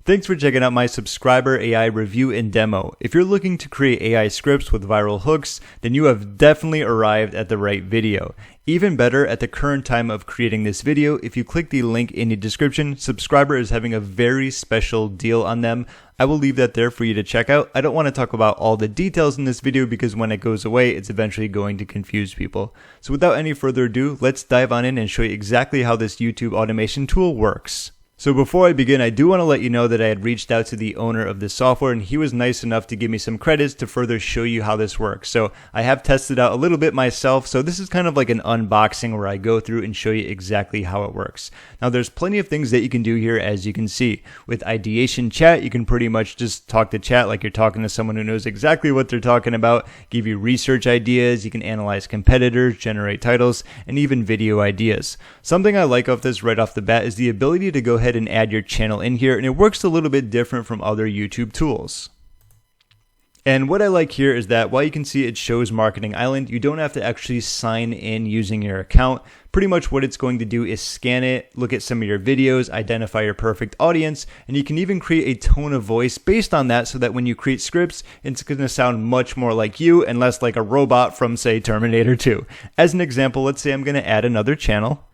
Thanks for checking out my subscriber AI review and demo. If you're looking to create AI scripts with viral hooks, then you have definitely arrived at the right video. Even better, at the current time of creating this video, if you click the link in the description, Subscriber is having a very special deal on them. I will leave that there for you to check out. I don't want to talk about all the details in this video because when it goes away, it's eventually going to confuse people. So without any further ado, let's dive on in and show you exactly how this YouTube automation tool works. So before I begin, I do want to let you know that I had reached out to the owner of this software and he was nice enough to give me some credits to further show you how this works. So I have tested out a little bit myself. So this is kind of like an unboxing where I go through and show you exactly how it works. Now there's plenty of things that you can do here, as you can see. With Ideation Chat, you can pretty much just talk to chat like you're talking to someone who knows exactly what they're talking about, give you research ideas, you can analyze competitors, generate titles, and even video ideas. Something I like of this right off the bat is the ability to go ahead and add your channel in here, and it works a little bit different from other YouTube tools. And what I like here is that while you can see it shows Marketing Island, you don't have to actually sign in using your account. Pretty much what it's going to do is scan it, look at some of your videos, identify your perfect audience, and you can even create a tone of voice based on that so that when you create scripts, it's going to sound much more like you and less like a robot from, say, Terminator 2. As an example, let's say I'm going to add another channel.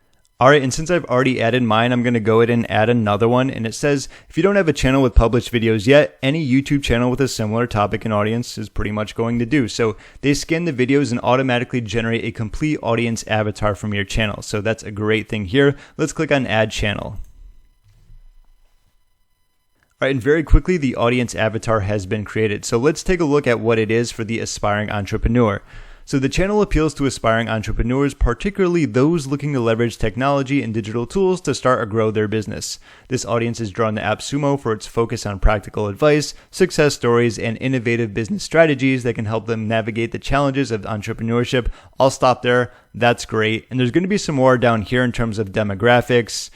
Alright, and since I've already added mine, I'm going to go ahead and add another one. And it says, if you don't have a channel with published videos yet, any YouTube channel with a similar topic and audience is pretty much going to do. So they scan the videos and automatically generate a complete audience avatar from your channel. So that's a great thing here. Let's click on Add Channel. Alright, and very quickly, the audience avatar has been created. So let's take a look at what it is for the aspiring entrepreneur. So the channel appeals to aspiring entrepreneurs, particularly those looking to leverage technology and digital tools to start or grow their business. This audience is drawn to AppSumo for its focus on practical advice, success stories, and innovative business strategies that can help them navigate the challenges of entrepreneurship. I'll stop there. That's great. And there's going to be some more down here in terms of demographics.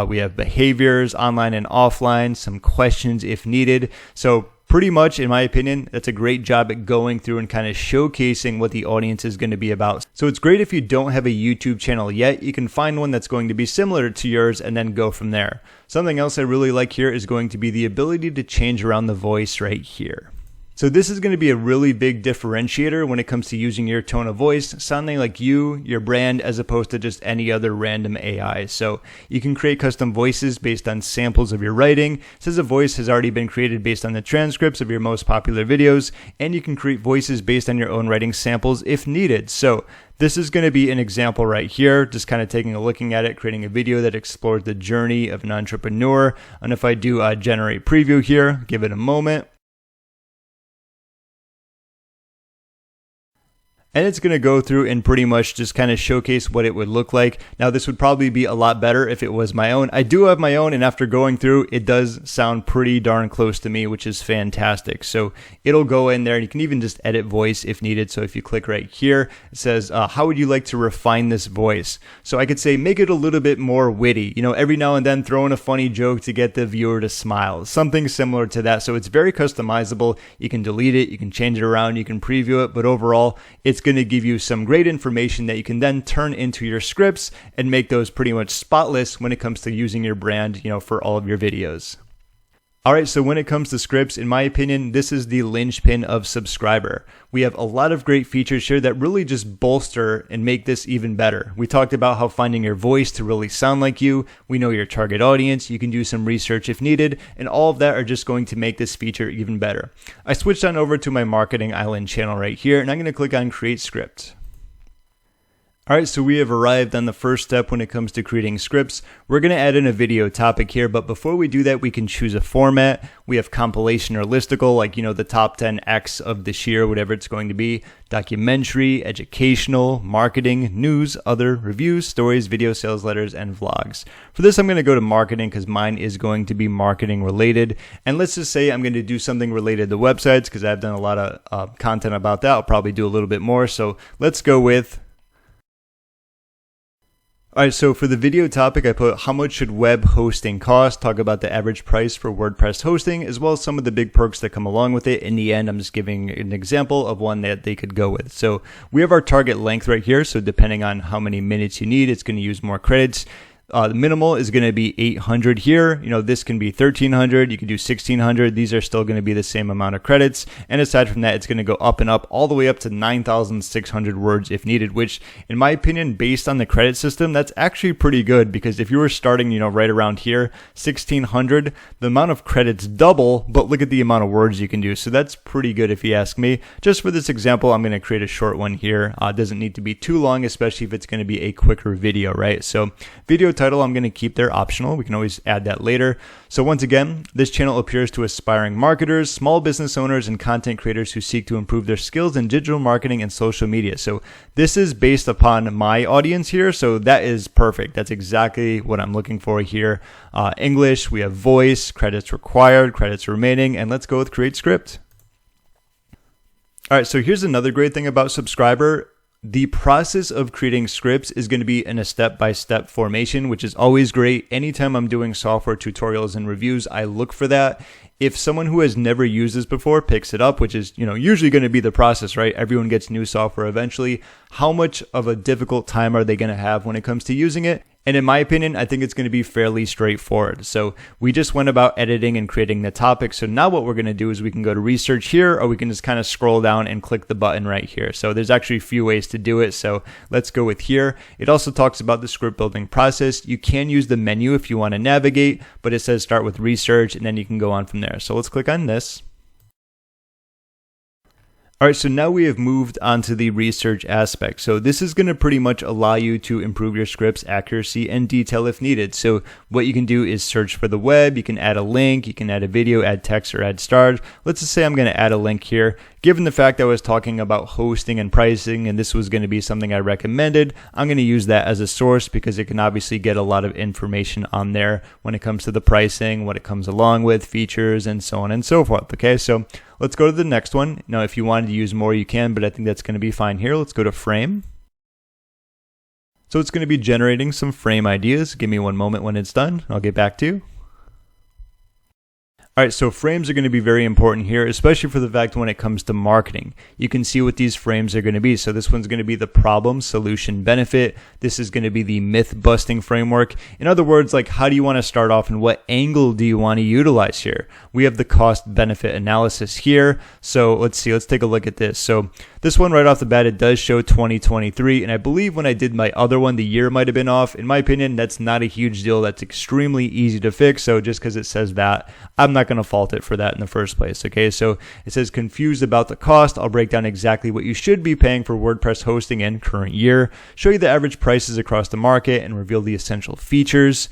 We have behaviors, online and offline, some questions if needed. So pretty much, in my opinion, that's a great job at going through and kind of showcasing what the audience is going to be about. So it's great if you don't have a YouTube channel yet, you can find one that's going to be similar to yours and then go from there. Something else I really like here is going to be the ability to change around the voice right here. So this is going to be a really big differentiator when it comes to using your tone of voice, sounding like you, your brand, as opposed to just any other random AI. So you can create custom voices based on samples of your writing. It says a voice has already been created based on the transcripts of your most popular videos, and you can create voices based on your own writing samples if needed. So this is going to be an example right here, just kind of taking a looking at it, creating a video that explores the journey of an entrepreneur. And if I do generate preview here, give it a moment. And it's going to go through and pretty much just kind of showcase what it would look like. Now, this would probably be a lot better if it was my own. I do have my own, and after going through, it does sound pretty darn close to me, which is fantastic. So it'll go in there, and you can even just edit voice if needed. So if you click right here, it says, how would you like to refine this voice? So I could say, make it a little bit more witty. You know, every now and then throw in a funny joke to get the viewer to smile. Something similar to that. So it's very customizable. You can delete it, you can change it around, you can preview it, but overall, it's going to give you some great information that you can then turn into your scripts and make those pretty much spotless when it comes to using your brand, for all of your videos. Alright, so when it comes to scripts, in my opinion, this is the linchpin of Subscriber. We have a lot of great features here that really just bolster and make this even better. We talked about how finding your voice to really sound like you, we know your target audience, you can do some research if needed, and all of that are just going to make this feature even better. I switched on over to my Marketing Island channel right here, and I'm going to click on Create Script. Alright, so we have arrived on the first step when it comes to creating scripts. We're going to add in a video topic here, but before we do that, we can choose a format. We have compilation or listicle, like, the top 10 X of this year, whatever it's going to be. Documentary, educational, marketing, news, other, reviews, stories, video sales letters, and vlogs. For this, I'm going to go to marketing because mine is going to be marketing related. And let's just say I'm going to do something related to websites because I've done a lot of content about that. I'll probably do a little bit more. So let's go with... Alright, so for the video topic, I put how much should web hosting cost, talk about the average price for WordPress hosting, as well as some of the big perks that come along with it. In the end, I'm just giving an example of one that they could go with. So we have our target length right here. So depending on how many minutes you need, it's going to use more credits. The minimal is going to be 800 here. You know, this can be 1300. You can do 1600. These are still going to be the same amount of credits. And aside from that, it's going to go up and up all the way up to 9,600 words if needed, which in my opinion, based on the credit system, that's actually pretty good, because if you were starting, you know, right around here, 1600, the amount of credits double, but look at the amount of words you can do. So that's pretty good if you ask me. Just for this example, I'm going to create a short one here. It doesn't need to be too long, especially if it's going to be a quicker video, right? So video title, I'm going to keep there optional. We can always add that later. So once again, this channel appears to aspiring marketers, small business owners, and content creators who seek to improve their skills in digital marketing and social media. So this is based upon my audience here. So that is perfect. That's exactly what I'm looking for here. English, we have voice, credits required, credits remaining, and let's go with create script. All right, so here's another great thing about Subscriber. The process of creating scripts is going to be in a step-by-step formation, which is always great. Anytime I'm doing software tutorials and reviews, I look for that. If someone who has never used this before picks it up, which is, you know, usually going to be the process, right? Everyone gets new software eventually. How much of a difficult time are they going to have when it comes to using it? And in my opinion, I think it's going to be fairly straightforward. So we just went about editing and creating the topic. So now what we're going to do is we can go to research here, or we can just kind of scroll down and click the button right here. So there's actually a few ways to do it. So let's go with here. It also talks about the script building process. You can use the menu if you want to navigate, but it says start with research, and then you can go on from there. So let's click on this. All right, so now we have moved on to the research aspect. So this is going to pretty much allow you to improve your script's accuracy and detail if needed. So what you can do is search for the web. You can add a link, you can add a video, add text, or add stars. Let's just say I'm going to add a link here. Given the fact I was talking about hosting and pricing, and this was going to be something I recommended, I'm going to use that as a source because it can obviously get a lot of information on there when it comes to the pricing, what it comes along with, features, and so on and so forth. Okay, so let's go to the next one. Now, if you wanted to use more, you can, but I think that's going to be fine here. Let's go to frame. So it's going to be generating some frame ideas. Give me one moment when it's done. I'll get back to you. All right, so frames are going to be very important here, especially for the fact when it comes to marketing. You can see what these frames are going to be. So this one's going to be the problem, solution, benefit. This is going to be the myth-busting framework. In other words, like, how do you want to start off and what angle do you want to utilize here? We have the cost-benefit analysis here. So let's see, let's take a look at this. So this one right off the bat, it does show 2023. And I believe when I did my other one, the year might have been off. In my opinion, that's not a huge deal. That's extremely easy to fix. So just because it says that, I'm not going to fault it for that in the first place. Okay, so it says confused about the cost. I'll break down exactly what you should be paying for WordPress hosting in current year, show you the average prices across the market, and reveal the essential features.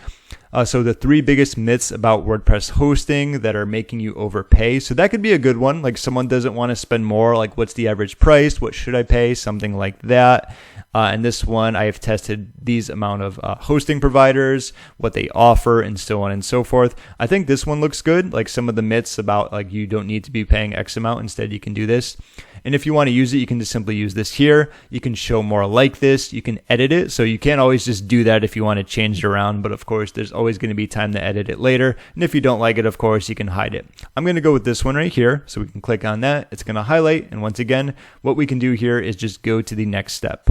So the 3 biggest myths about WordPress hosting that are making you overpay. So that could be a good one. Like, someone doesn't want to spend more. Like, what's the average price? What should I pay? Something like that. And this one, I have tested these amount of hosting providers, what they offer, and so on and so forth. I think this one looks good. Like, some of the myths about, like, you don't need to be paying X amount. Instead, you can do this. And if you want to use it, you can just simply use this here. You can show more like this. You can edit it. So you can't always just do that if you want to change it around. But of course, there's always going to be time to edit it later. And if you don't like it, of course, you can hide it. I'm going to go with this one right here. So we can click on that. It's going to highlight. And once again, what we can do here is just go to the next step.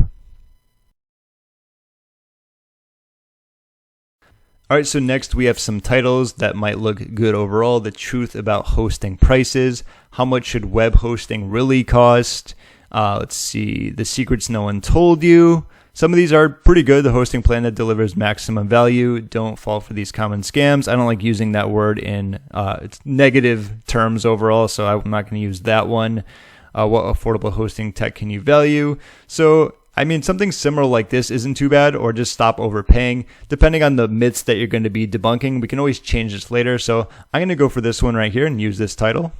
All right, so next we have some titles that might look good overall. The truth about hosting prices. How much should web hosting really cost? Let's see. The secrets no one told you. Some of these are pretty good. The hosting plan that delivers maximum value. Don't fall for these common scams. I don't like using that word in it's negative terms overall, so I'm not going to use that one. What affordable hosting tech can you value? So I mean, something similar like this isn't too bad, or just stop overpaying. Depending on the myths that you're going to be debunking, we can always change this later. So I'm going to go for this one right here and use this title.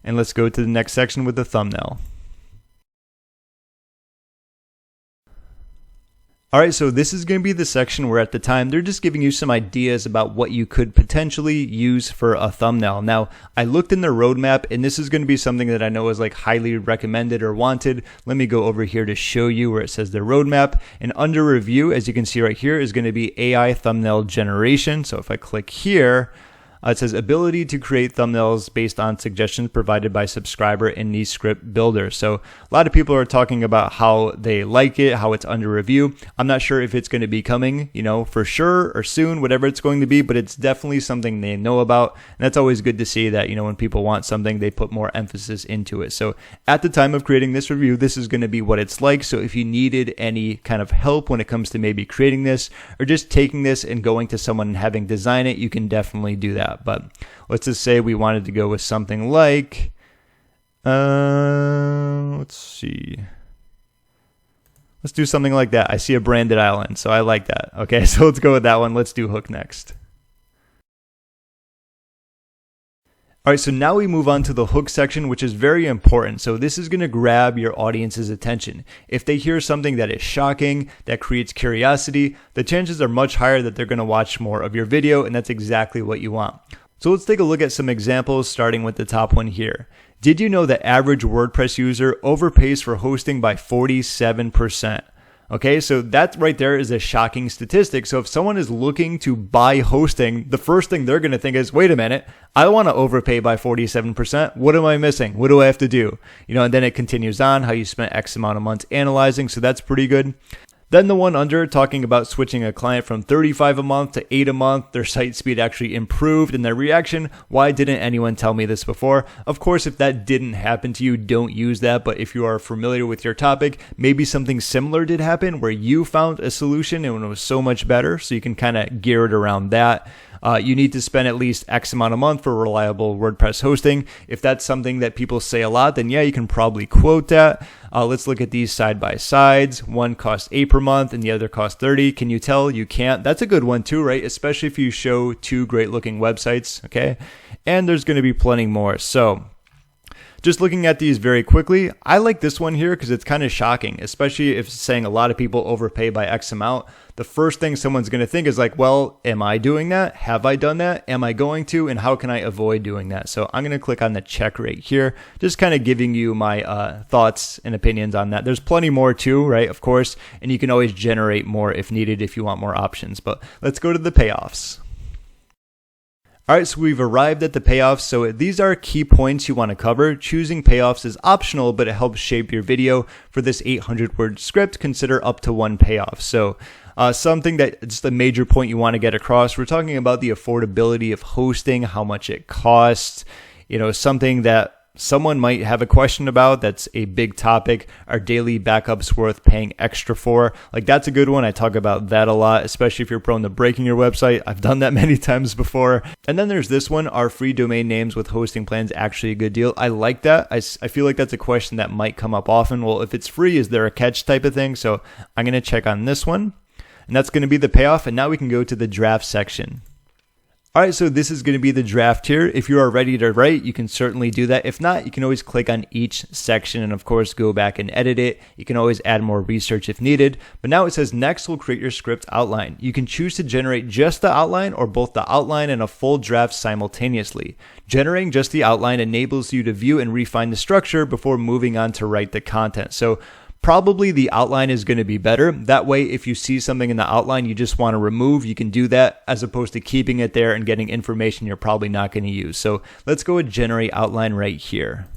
And let's go to the next section with the thumbnail. All right, so this is going to be the section where at the time they're just giving you some ideas about what you could potentially use for a thumbnail. Now, I looked in their roadmap, and this is going to be something that I know is like highly recommended or wanted. Let me go over here to show you where it says their roadmap. And under review, as you can see right here, is going to be AI thumbnail generation. So if I click here, It says ability to create thumbnails based on suggestions provided by subscriber in the script builder. So a lot of people are talking about how they like it, how it's under review. I'm not sure if it's going to be coming, for sure or soon, whatever it's going to be, but it's definitely something they know about. And that's always good to see that, when people want something, they put more emphasis into it. So at the time of creating this review, this is going to be what it's like. So if you needed any kind of help when it comes to maybe creating this or just taking this and going to someone and having design it, you can definitely do that. But let's just say we wanted to go with something like, let's see. Let's do something like that. I see a branded island, so I like that. Okay, so let's go with that one. Let's do hook next. All right, so now we move on to the hook section, which is very important. So this is going to grab your audience's attention. If they hear something that is shocking, that creates curiosity, the chances are much higher that they're going to watch more of your video, and that's exactly what you want. So let's take a look at some examples, starting with the top one here. Did you know that average WordPress user overpays for hosting by 47%? Okay, so that right there is a shocking statistic. So if someone is looking to buy hosting, the first thing they're going to think is, wait a minute, I don't want to overpay by 47%. What am I missing? What do I have to do? And then it continues on how you spent X amount of months analyzing. So that's pretty good. Then the one under, talking about switching a client from 35 a month to 8 a month, their site speed actually improved, and their reaction, why didn't anyone tell me this before? Of course, if that didn't happen to you, don't use that, but if you are familiar with your topic, maybe something similar did happen where you found a solution and it was so much better, so you can kind of gear it around that. You need to spend at least X amount a month for reliable WordPress hosting. If that's something that people say a lot, then yeah, you can probably quote that. Let's look at these side by sides. One costs $8 per month and the other costs $30. Can you tell? You can't. That's a good one too, right? Especially if you show two great looking websites, okay? And there's going to be plenty more. So just looking at these very quickly, I like this one here because it's kind of shocking, especially if it's saying a lot of people overpay by X amount. The first thing someone's going to think is like, well, am I doing that? Have I done that? Am I going to? And how can I avoid doing that? So I'm going to click on the check right here, just kind of giving you my thoughts and opinions on that. There's plenty more too, right? Of course, and you can always generate more if needed if you want more options. But let's go to the payoffs. All right, so we've arrived at the payoffs. So these are key points you want to cover. Choosing payoffs is optional, but it helps shape your video. For this 800-word script, consider up to one payoff. So something that just a major point you want to get across. We're talking about the affordability of hosting, how much it costs, something that someone might have a question about. That's a big topic. Are daily backups worth paying extra for? Like, that's a good one. I talk about that a lot, especially if you're prone to breaking your website. I've done that many times before. And then there's this one. Are free domain names with hosting plans actually a good deal? I like that. I feel like that's a question that might come up often. Well, if it's free, is there a catch type of thing? So I'm going to check on this one. And that's going to be the payoff. And now we can go to the draft section. All right, so this is going to be the draft here. If you are ready to write, you can certainly do that. If not, you can always click on each section and, of course, go back and edit it. You can always add more research if needed. But now it says next will create your script outline. You can choose to generate just the outline or both the outline and a full draft simultaneously. Generating just the outline enables you to view and refine the structure before moving on to write the content. So probably the outline is going to be better. That way, if you see something in the outline you just want to remove, you can do that as opposed to keeping it there and getting information you're probably not going to use. So let's go with generate outline right here.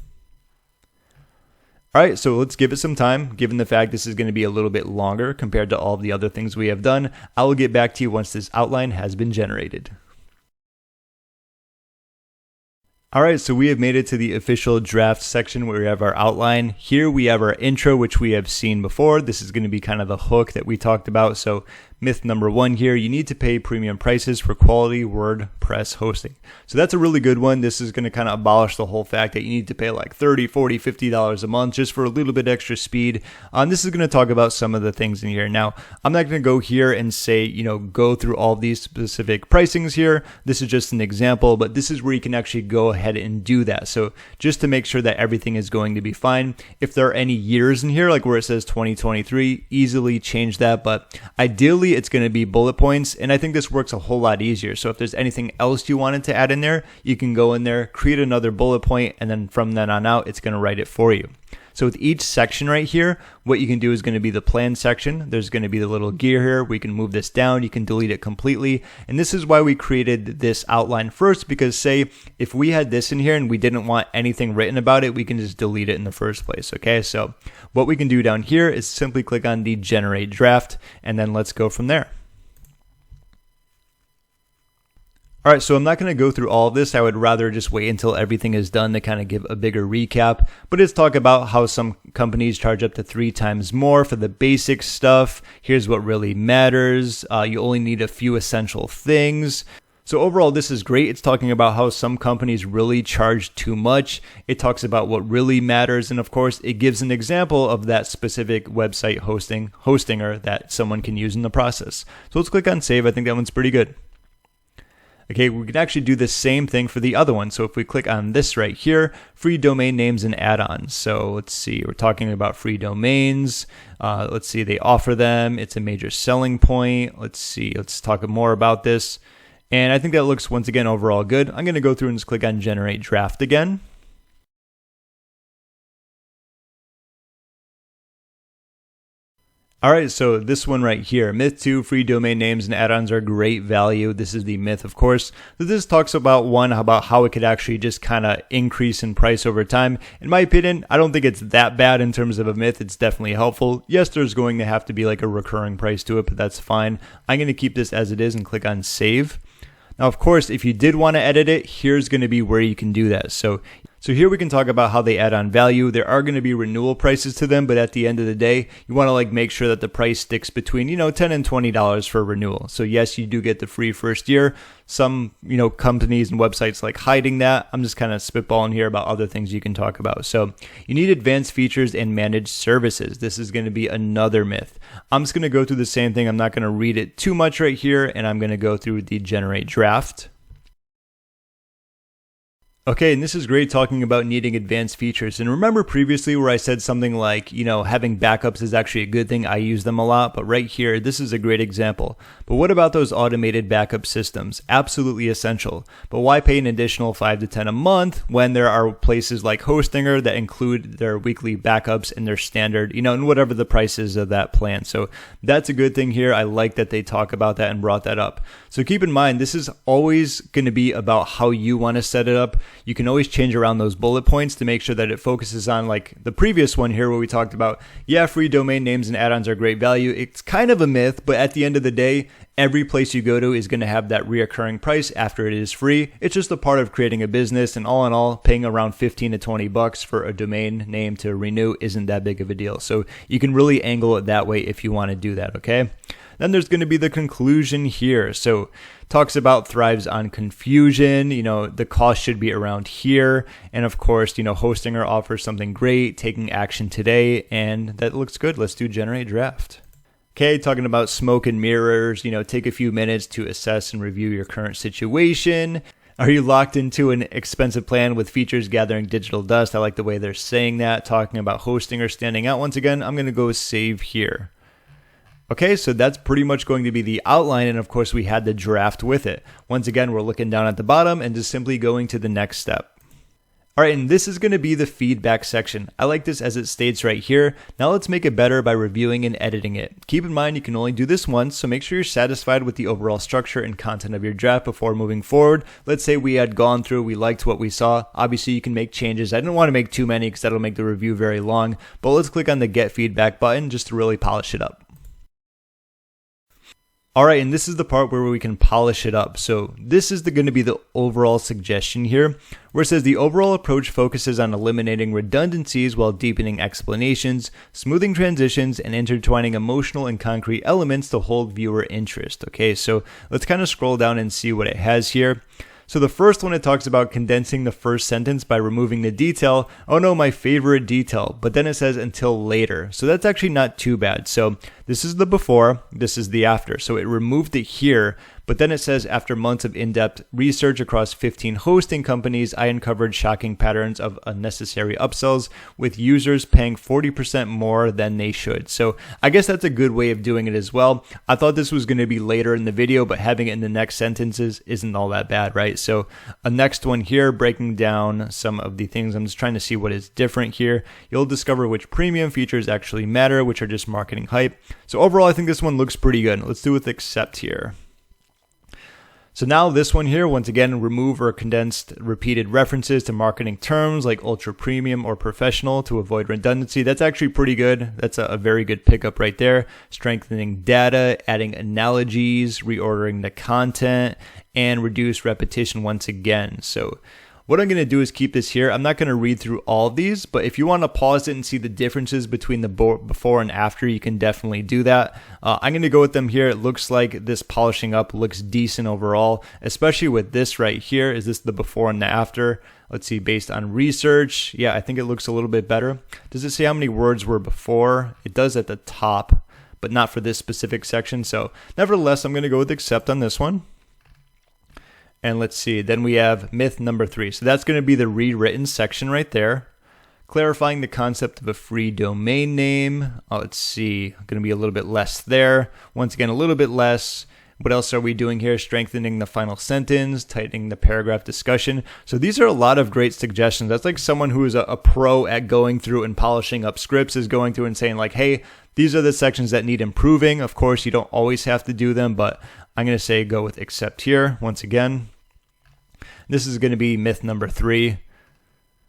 All right, so let's give it some time. Given the fact this is going to be a little bit longer compared to all of the other things we have done, I will get back to you once this outline has been generated. All right, so we have made it to the official draft section where we have our outline. Here we have our intro, which we have seen before. This is going to be kind of the hook that we talked about. So myth number one here, you need to pay premium prices for quality WordPress hosting. So that's a really good one. This is going to kind of abolish the whole fact that you need to pay like $30, $40, $50 a month just for a little bit extra speed. This is going to talk about some of the things in here. Now, I'm not going to go here and say, go through all these specific pricings here. This is just an example, but this is where you can actually go ahead and do that. So just to make sure that everything is going to be fine. If there are any years in here, like where it says 2023, easily change that. But ideally, it's going to be bullet points. And I think this works a whole lot easier. So if there's anything else you wanted to add in there, you can go in there, create another bullet point, and then from then on out, it's going to write it for you. So with each section right here, what you can do is going to be the plan section. There's going to be the little gear here. We can move this down. You can delete it completely. And this is why we created this outline first, because say if we had this in here and we didn't want anything written about it, we can just delete it in the first place. Okay, so what we can do down here is simply click on the generate draft, and then let's go from there. All right, so I'm not going to go through all of this. I would rather just wait until everything is done to kind of give a bigger recap. But let's talk about how some companies charge up to 3 times more for the basic stuff. Here's what really matters. You only need a few essential things. So overall, this is great. It's talking about how some companies really charge too much. It talks about what really matters. And of course, it gives an example of that specific website hostinger that someone can use in the process. So let's click on save. I think that one's pretty good. Okay, we can actually do the same thing for the other one. So if we click on this right here, free domain names and add-ons. So let's see, we're talking about free domains. Let's see, they offer them. It's a major selling point. Let's see, let's talk more about this. And I think that looks, once again, overall good. I'm going to go through and just click on generate draft again. All right, so this one right here, myth 2, free domain names and add-ons are great value. This is the myth, of course. So this talks about about how it could actually just kind of increase in price over time. In my opinion, I don't think it's that bad in terms of a myth. It's definitely helpful. Yes, there's going to have to be like a recurring price to it, but that's fine. I'm going to keep this as it is and click on save. Now, of course, if you did want to edit it, here's going to be where you can do that. So here we can talk about how they add on value. There are going to be renewal prices to them, but at the end of the day, you want to make sure that the price sticks between, $10 and $20 for renewal. So yes, you do get the free first year. Some, companies and websites like hiding that. I'm just kind of spitballing here about other things you can talk about. So you need advanced features and managed services. This is going to be another myth. I'm just going to go through the same thing. I'm not going to read it too much right here, and I'm going to go through the generate draft. Okay, and this is great talking about needing advanced features. And remember previously where I said something like, having backups is actually a good thing. I use them a lot, but right here, this is a great example. But what about those automated backup systems? Absolutely essential. But why pay an additional $5 to $10 a month when there are places like Hostinger that include their weekly backups and their standard, and whatever the price is of that plan. So that's a good thing here. I like that they talk about that and brought that up. So keep in mind, this is always going to be about how you want to set it up. You can always change around those bullet points to make sure that it focuses on like the previous one here where we talked about, free domain names and add-ons are great value. It's kind of a myth, but at the end of the day, every place you go to is going to have that reoccurring price after it is free. It's just a part of creating a business, and all in all, paying around $15 to $20 for a domain name to renew isn't that big of a deal. So you can really angle it that way if you want to do that, okay? Then there's going to be the conclusion here. So talks about thrives on confusion. The cost should be around here. And of course, Hostinger offers something great, taking action today. And that looks good. Let's do generate draft. Okay, talking about smoke and mirrors, take a few minutes to assess and review your current situation. Are you locked into an expensive plan with features gathering digital dust? I like the way they're saying that. Talking about Hostinger standing out once again, I'm going to go save here. Okay, so that's pretty much going to be the outline, and of course we had the draft with it. Once again, we're looking down at the bottom and just simply going to the next step. All right, and this is going to be the feedback section. I like this as it states right here. Now let's make it better by reviewing and editing it. Keep in mind you can only do this once, so make sure you're satisfied with the overall structure and content of your draft before moving forward. Let's say we had gone through, we liked what we saw. Obviously you can make changes. I didn't want to make too many because that'll make the review very long, but let's click on the Get Feedback button just to really polish it up. All right, and this is the part where we can polish it up. So this is going to be the overall suggestion here, where it says the overall approach focuses on eliminating redundancies while deepening explanations, smoothing transitions, and intertwining emotional and concrete elements to hold viewer interest. Okay, so let's kind of scroll down and see what it has here. So the first one, it talks about condensing the first sentence by removing the detail. Oh no, my favorite detail. But then it says until later. So that's actually not too bad. So this is the before, this is the after. So it removed it here, but then it says, after months of in-depth research across 15 hosting companies, I uncovered shocking patterns of unnecessary upsells with users paying 40% more than they should. So I guess that's a good way of doing it as well. I thought this was going to be later in the video, but having it in the next sentences isn't all that bad, right? So a next one here, breaking down some of the things. I'm just trying to see what is different here. You'll discover which premium features actually matter, which are just marketing hype. So overall, I think this one looks pretty good. Let's do with accept here. So now this one here, once again, remove or condensed repeated references to marketing terms like ultra premium or professional to avoid redundancy. That's actually pretty good. That's a very good pickup right there. Strengthening data, adding analogies, reordering the content, and reduce repetition once again. So what I'm going to do is keep this here. I'm not going to read through all of these, but if you want to pause it and see the differences between the before and after, you can definitely do that. I'm going to go with them here. It looks like this polishing up looks decent overall, especially with this right here. Is this the before and the after? Let's see, based on research. Yeah, I think it looks a little bit better. Does it say how many words were before? It does at the top, but not for this specific section. So nevertheless, I'm going to go with accept on this one. And let's see, then we have myth number 3. So that's going to be the rewritten section right there. Clarifying the concept of a free domain name. Let's see, going to be a little bit less there. Once again, a little bit less. What else are we doing here? Strengthening the final sentence, tightening the paragraph discussion. So these are a lot of great suggestions. That's like someone who is a pro at going through and polishing up scripts is going through and saying like, hey, these are the sections that need improving. Of course, you don't always have to do them, but I'm going to say go with accept here once again. This is going to be myth number 3.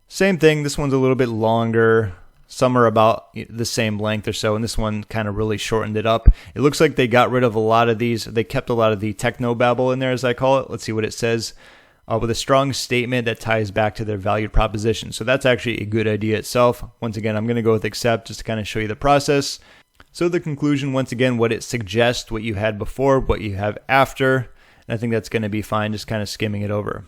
Same thing. This one's a little bit longer. Some are about the same length or so, and this one kind of really shortened it up. It looks like they got rid of a lot of these. They kept a lot of the techno-babble in there, as I call it. Let's see what it says. With a strong statement that ties back to their valued proposition. So that's actually a good idea itself. Once again, I'm going to go with accept just to kind of show you the process. So the conclusion, once again, what it suggests, what you had before, what you have after. And I think that's going to be fine, just kind of skimming it over.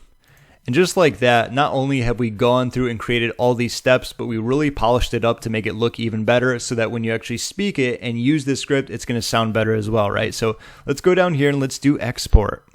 And just like that, not only have we gone through and created all these steps, but we really polished it up to make it look even better so that when you actually speak it and use this script, it's going to sound better as well, right? So let's go down here and let's do export.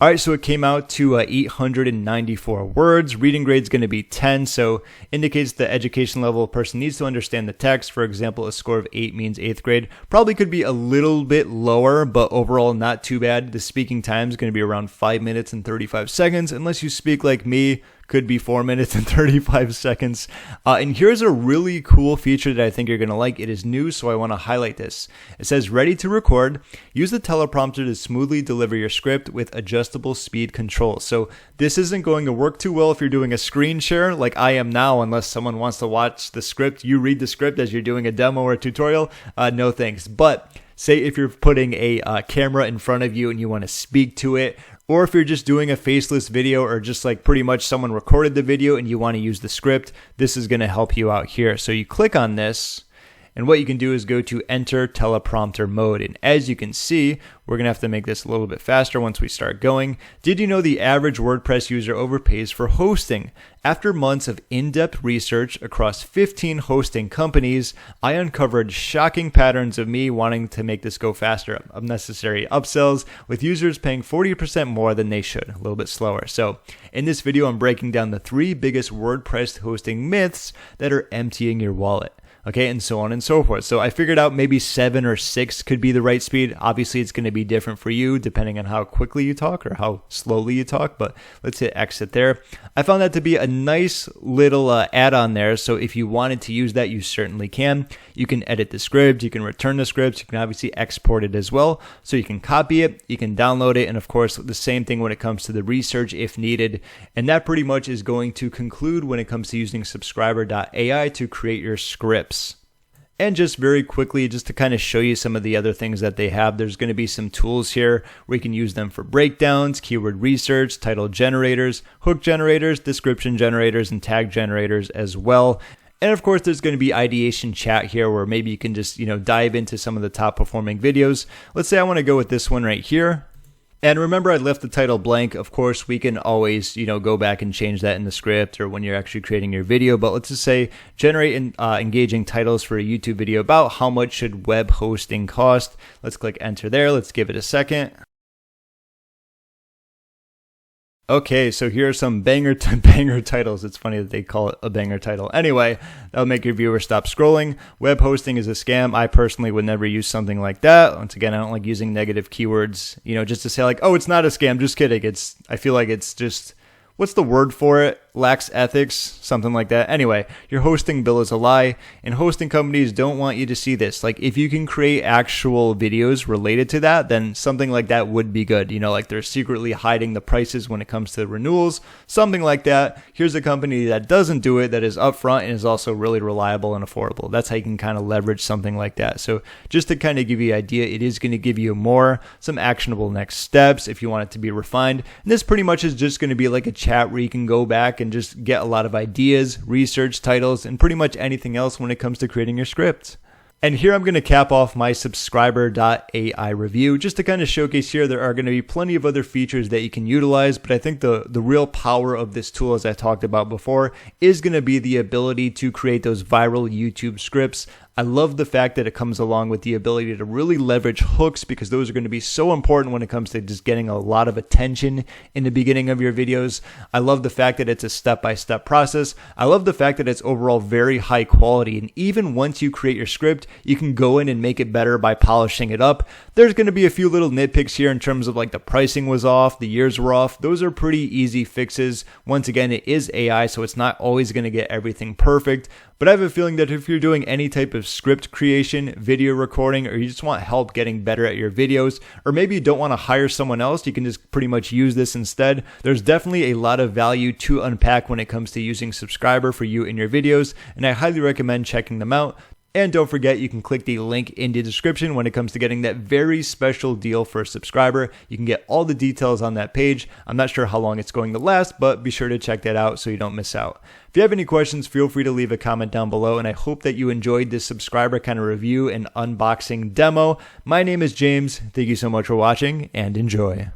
All right, so it came out to 894 words. Reading grade is going to be 10, so indicates the education level a person needs to understand the text. For example, a score of 8 means 8th grade. Probably could be a little bit lower, but overall not too bad. The speaking time is going to be around 5 minutes and 35 seconds, unless you speak like me. Could be 4 minutes and 35 seconds. And here's a really cool feature that I think you're going to like. It is new, so I want to highlight this. It says, ready to record. Use the teleprompter to smoothly deliver your script with adjustable speed control. So this isn't going to work too well if you're doing a screen share like I am now, unless someone wants to watch the script. You read the script as you're doing a demo or a tutorial. No thanks. But say if you're putting a camera in front of you and you want to speak to it, or if you're just doing a faceless video or just like pretty much someone recorded the video and you want to use the script, this is going to help you out here. So you click on this and what you can do is go to enter teleprompter mode. And as you can see, we're going to have to make this a little bit faster once we start going. Did you know the average WordPress user overpays for hosting? After months of in-depth research across 15 hosting companies, I uncovered shocking patterns of me wanting to make this go faster. Unnecessary upsells with users paying 40% more than they should. A little bit slower. So in this video, I'm breaking down the 3 biggest WordPress hosting myths that are emptying your wallet. Okay, and so on and so forth. So I figured out maybe 7 or 6 could be the right speed. Obviously, it's going to be different for you depending on how quickly you talk or how slowly you talk, but let's hit exit there. I found that to be a nice little add-on there. So if you wanted to use that, you certainly can. You can edit the script, you can return the scripts, you can obviously export it as well. So you can copy it, you can download it, and of course, the same thing when it comes to the research if needed. And that pretty much is going to conclude when it comes to using subscriber.ai to create your scripts. And just very quickly, just to kind of show you some of the other things that they have, there's going to be some tools here where you can use them for breakdowns, keyword research, title generators, hook generators, description generators, and tag generators as well. And of course, there's going to be Ideation Chat here where maybe you can just, dive into some of the top performing videos. Let's say I want to go with this one right here. And remember, I left the title blank. Of course, we can always, go back and change that in the script or when you're actually creating your video. But let's just say generate engaging titles for a YouTube video about how much should web hosting cost. Let's click enter there. Let's give it a second. Okay, so here are some banger titles. It's funny that they call it a banger title. Anyway, that'll make your viewer stop scrolling. Web hosting is a scam. I personally would never use something like that. Once again, I don't like using negative keywords, just to say like, oh, it's not a scam. Just kidding. I feel like it's just, what's the word for it? Lacks ethics, something like that. Anyway, your hosting bill is a lie, and hosting companies don't want you to see this. Like, if you can create actual videos related to that, then something like that would be good. Like they're secretly hiding the prices when it comes to renewals, something like that. Here's a company that doesn't do it, that is upfront and is also really reliable and affordable. That's how you can kind of leverage something like that. So just to kind of give you an idea, it is going to give you some actionable next steps if you want it to be refined. And this pretty much is just going to be like a chat where you can go back and just get a lot of ideas, research titles, and pretty much anything else when it comes to creating your scripts. And here I'm going to cap off my subscriber.ai review just to kind of showcase here there are going to be plenty of other features that you can utilize, but I think the real power of this tool, as I talked about before, is going to be the ability to create those viral YouTube scripts. I love the fact that it comes along with the ability to really leverage hooks, because those are going to be so important when it comes to just getting a lot of attention in the beginning of your videos. I love the fact that it's a step-by-step process. I love the fact that it's overall very high quality, and even once you create your script, you can go in and make it better by polishing it up. There's going to be a few little nitpicks here in terms of like the pricing was off, the years were off. Those are pretty easy fixes. Once again, it is AI, so it's not always going to get everything perfect. But I have a feeling that if you're doing any type of script creation, video recording, or you just want help getting better at your videos, or maybe you don't want to hire someone else, you can just pretty much use this instead. There's definitely a lot of value to unpack when it comes to using Subscriber for you in your videos, and I highly recommend checking them out. And don't forget, you can click the link in the description when it comes to getting that very special deal for a subscriber. You can get all the details on that page. I'm not sure how long it's going to last, but be sure to check that out so you don't miss out. If you have any questions, feel free to leave a comment down below, and I hope that you enjoyed this subscriber kind of review and unboxing demo. My name is James. Thank you so much for watching, and enjoy.